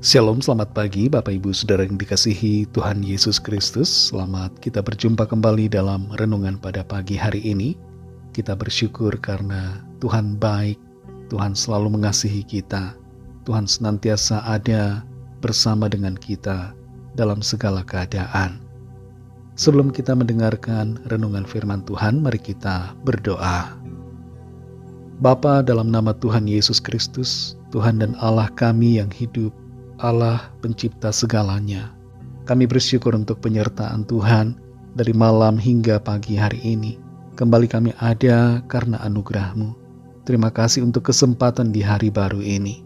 Shalom, selamat pagi Bapak Ibu Saudara yang dikasihi Tuhan Yesus Kristus. Selamat kita berjumpa kembali dalam renungan pada pagi hari ini. Kita bersyukur karena Tuhan baik, Tuhan selalu mengasihi kita. Tuhan senantiasa ada bersama dengan kita dalam segala keadaan. Sebelum kita mendengarkan renungan firman Tuhan, mari kita berdoa. Bapa, dalam nama Tuhan Yesus Kristus, Tuhan dan Allah kami yang hidup, Allah pencipta segalanya. Kami bersyukur untuk penyertaan Tuhan dari malam hingga pagi hari ini. Kembali kami ada karena anugerah-Mu. Terima kasih untuk kesempatan di hari baru ini.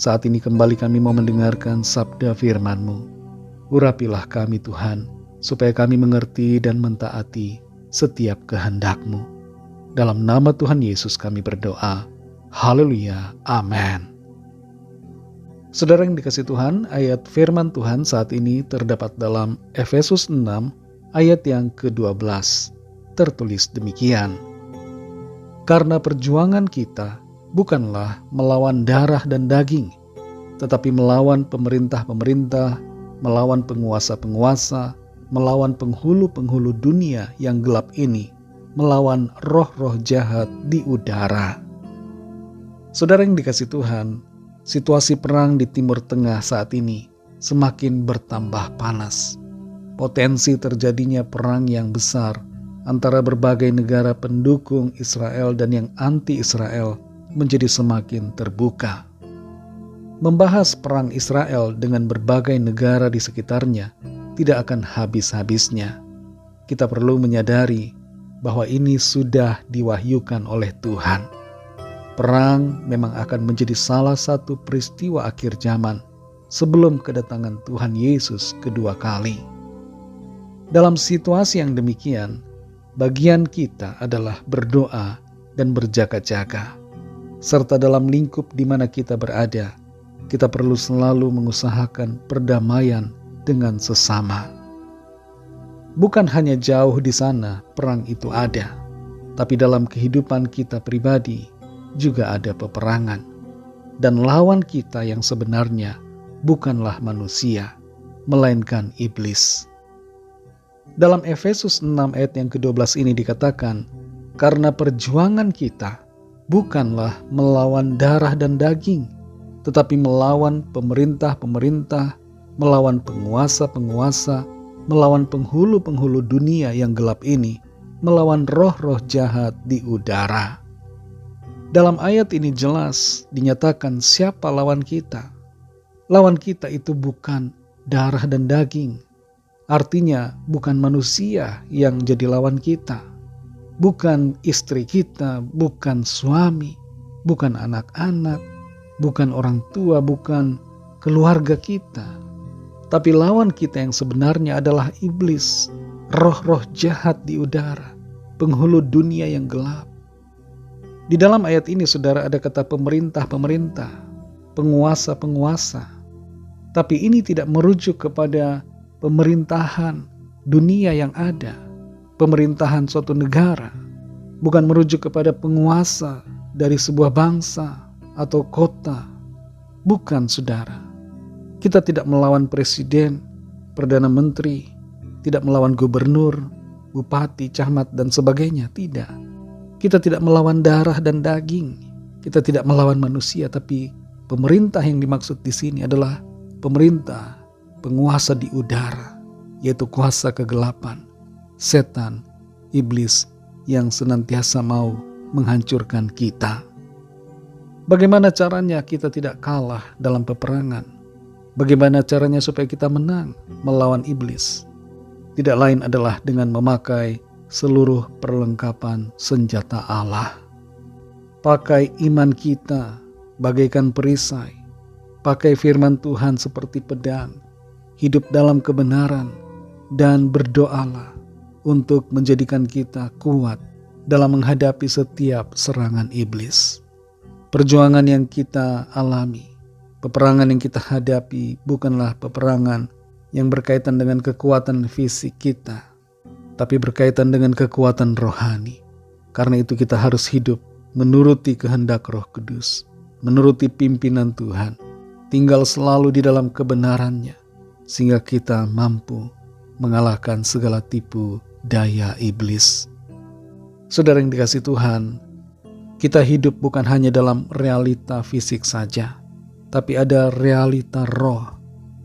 Saat ini kembali kami mau mendengarkan sabda firman-Mu. Urapilah kami Tuhan, supaya kami mengerti dan mentaati setiap kehendak-Mu. Dalam nama Tuhan Yesus kami berdoa. Haleluya. Amin. Saudara yang dikasihi Tuhan, ayat firman Tuhan saat ini terdapat dalam Efesus 6 ayat yang ke-12. Tertulis demikian. Karena perjuangan kita bukanlah melawan darah dan daging, tetapi melawan pemerintah-pemerintah, melawan penguasa-penguasa, melawan penghulu-penghulu dunia yang gelap ini, melawan roh-roh jahat di udara. Saudara yang dikasihi Tuhan, situasi perang di Timur Tengah saat ini semakin bertambah panas. Potensi terjadinya perang yang besar antara berbagai negara pendukung Israel dan yang anti-Israel menjadi semakin terbuka. Membahas perang Israel dengan berbagai negara di sekitarnya tidak akan habis-habisnya. Kita perlu menyadari bahwa ini sudah diwahyukan oleh Tuhan. Perang memang akan menjadi salah satu peristiwa akhir zaman sebelum kedatangan Tuhan Yesus kedua kali. Dalam situasi yang demikian, bagian kita adalah berdoa dan berjaga-jaga. Serta dalam lingkup di mana kita berada, kita perlu selalu mengusahakan perdamaian dengan sesama. Bukan hanya jauh di sana perang itu ada, tapi dalam kehidupan kita pribadi juga ada peperangan, dan lawan kita yang sebenarnya bukanlah manusia, melainkan iblis. Dalam Efesus 6 ayat yang ke-12 ini dikatakan, karena perjuangan kita bukanlah melawan darah dan daging, tetapi melawan pemerintah-pemerintah, melawan penguasa-penguasa, melawan penghulu-penghulu dunia yang gelap ini, melawan roh-roh jahat di udara. Dalam ayat ini jelas dinyatakan siapa lawan kita. Lawan kita itu bukan darah dan daging. Artinya bukan manusia yang jadi lawan kita. Bukan istri kita, bukan suami, bukan anak-anak, bukan orang tua, bukan keluarga kita. Tapi lawan kita yang sebenarnya adalah iblis, roh-roh jahat di udara, penghulu dunia yang gelap. Di dalam ayat ini, saudara, ada kata pemerintah-pemerintah, penguasa-penguasa. Tapi ini tidak merujuk kepada pemerintahan dunia yang ada, pemerintahan suatu negara. Bukan merujuk kepada penguasa dari sebuah bangsa atau kota. Bukan, saudara. Kita tidak melawan presiden, perdana menteri, tidak melawan gubernur, bupati, camat, dan sebagainya. Tidak. Kita tidak melawan darah dan daging. Kita tidak melawan manusia, tapi pemerintah yang dimaksud di sini adalah pemerintah, penguasa di udara, yaitu kuasa kegelapan, setan, iblis yang senantiasa mau menghancurkan kita. Bagaimana caranya kita tidak kalah dalam peperangan? Bagaimana caranya supaya kita menang melawan iblis? Tidak lain adalah dengan memakai seluruh perlengkapan senjata Allah. Pakai iman kita bagaikan perisai. Pakai firman Tuhan seperti pedang. Hidup dalam kebenaran. Dan berdoalah untuk menjadikan kita kuat dalam menghadapi setiap serangan iblis. Perjuangan yang kita alami, peperangan yang kita hadapi bukanlah peperangan yang berkaitan dengan kekuatan fisik kita, tapi berkaitan dengan kekuatan rohani. Karena itu kita harus hidup menuruti kehendak Roh Kudus, menuruti pimpinan Tuhan, tinggal selalu di dalam kebenaran-Nya, sehingga kita mampu mengalahkan segala tipu daya iblis. Saudara yang dikasihi Tuhan, kita hidup bukan hanya dalam realita fisik saja, tapi ada realita roh,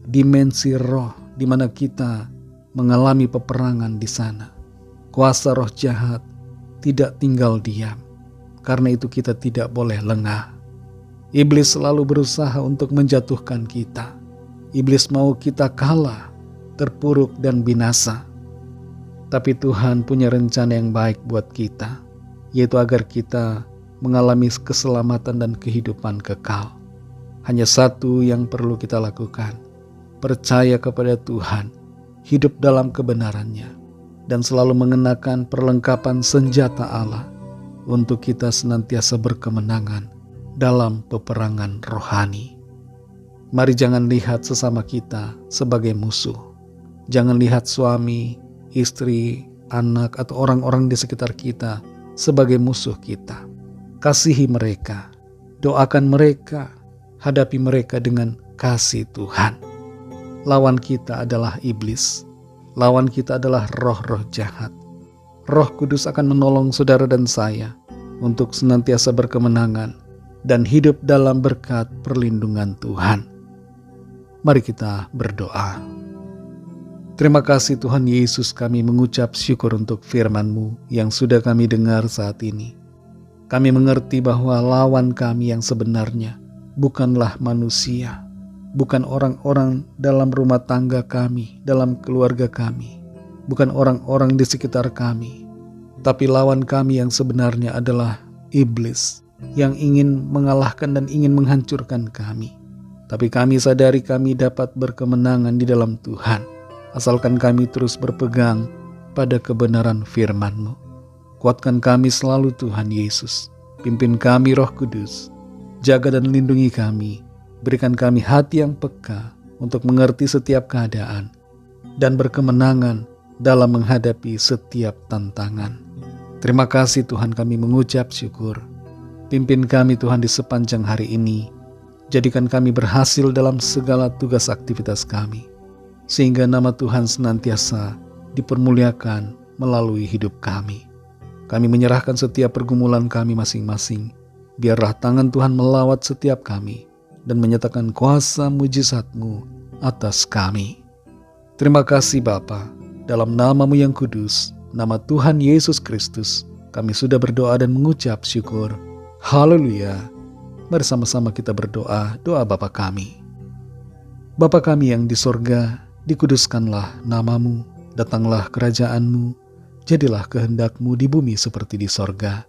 dimensi roh, di mana kita mengalami peperangan di sana. Kuasa roh jahat tidak tinggal diam, karena itu kita tidak boleh lengah. Iblis selalu berusaha untuk menjatuhkan kita. Iblis mau kita kalah, terpuruk dan binasa. Tapi Tuhan punya rencana yang baik buat kita, yaitu agar kita mengalami keselamatan dan kehidupan kekal. Hanya satu yang perlu kita lakukan: percaya kepada Tuhan, hidup dalam kebenaran-Nya, dan selalu mengenakan perlengkapan senjata Allah untuk kita senantiasa berkemenangan dalam peperangan rohani. Mari jangan lihat sesama kita sebagai musuh. Jangan lihat suami, istri, anak, atau orang-orang di sekitar kita sebagai musuh kita. Kasihi mereka, doakan mereka, hadapi mereka dengan kasih Tuhan. Lawan kita adalah iblis. Lawan kita adalah roh-roh jahat. Roh Kudus akan menolong saudara dan saya untuk senantiasa berkemenangan dan hidup dalam berkat perlindungan Tuhan. Mari kita berdoa. Terima kasih Tuhan Yesus, kami mengucap syukur untuk firman-Mu yang sudah kami dengar saat ini. Kami mengerti bahwa lawan kami yang sebenarnya bukanlah manusia, bukan orang-orang dalam rumah tangga kami, dalam keluarga kami, bukan orang-orang di sekitar kami, tapi lawan kami yang sebenarnya adalah iblis yang ingin mengalahkan dan ingin menghancurkan kami. Tapi kami sadari kami dapat berkemenangan di dalam Tuhan, asalkan kami terus berpegang pada kebenaran firman-Mu. Kuatkan kami selalu Tuhan Yesus. Pimpin kami Roh Kudus. Jaga dan lindungi kami. Berikan kami hati yang peka untuk mengerti setiap keadaan dan berkemenangan dalam menghadapi setiap tantangan. Terima kasih Tuhan, kami mengucap syukur. Pimpin kami Tuhan di sepanjang hari ini. Jadikan kami berhasil dalam segala tugas aktivitas kami, sehingga nama Tuhan senantiasa dipermuliakan melalui hidup kami. Kami menyerahkan setiap pergumulan kami masing-masing. Biarlah tangan Tuhan melawat setiap kami dan menyatakan kuasa mujizat-Mu atas kami. Terima kasih Bapa, dalam nama-Mu yang kudus, nama Tuhan Yesus Kristus, kami sudah berdoa dan mengucap syukur. Haleluya. Mari sama-sama kita berdoa, doa Bapa kami. Bapa kami yang di sorga, dikuduskanlah nama-Mu, datanglah kerajaan-Mu, jadilah kehendak-Mu di bumi seperti di sorga.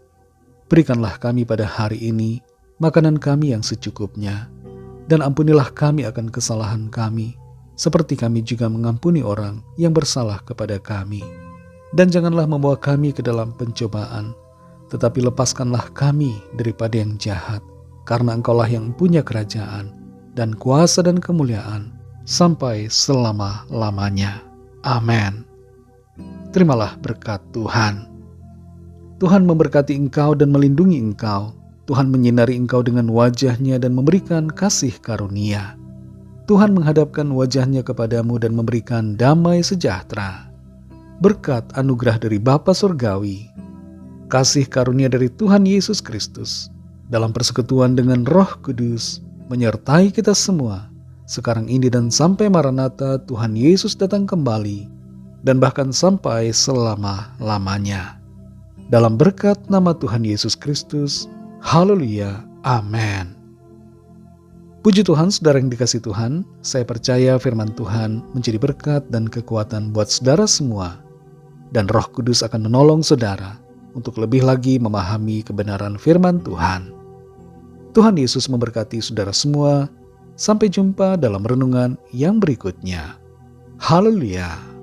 Berikanlah kami pada hari ini makanan kami yang secukupnya, dan ampunilah kami akan kesalahan kami, seperti kami juga mengampuni orang yang bersalah kepada kami. Dan janganlah membawa kami ke dalam pencobaan, tetapi lepaskanlah kami daripada yang jahat, karena Engkaulah yang punya kerajaan, dan kuasa dan kemuliaan, sampai selama-lamanya. Amin. Terimalah berkat Tuhan. Tuhan memberkati engkau dan melindungi engkau. Tuhan menyinari engkau dengan wajah-Nya dan memberikan kasih karunia. Tuhan menghadapkan wajah-Nya kepadamu dan memberikan damai sejahtera. Berkat anugerah dari Bapa Surgawi, kasih karunia dari Tuhan Yesus Kristus, dalam persekutuan dengan Roh Kudus, menyertai kita semua, sekarang ini dan sampai Maranatha Tuhan Yesus datang kembali, dan bahkan sampai selama-lamanya. Dalam berkat nama Tuhan Yesus Kristus, haleluya, amin. Puji Tuhan, saudara yang dikasihi Tuhan, saya percaya firman Tuhan menjadi berkat dan kekuatan buat saudara semua, dan Roh Kudus akan menolong saudara untuk lebih lagi memahami kebenaran firman Tuhan. Tuhan Yesus memberkati saudara semua. Sampai jumpa dalam renungan yang berikutnya. Haleluya.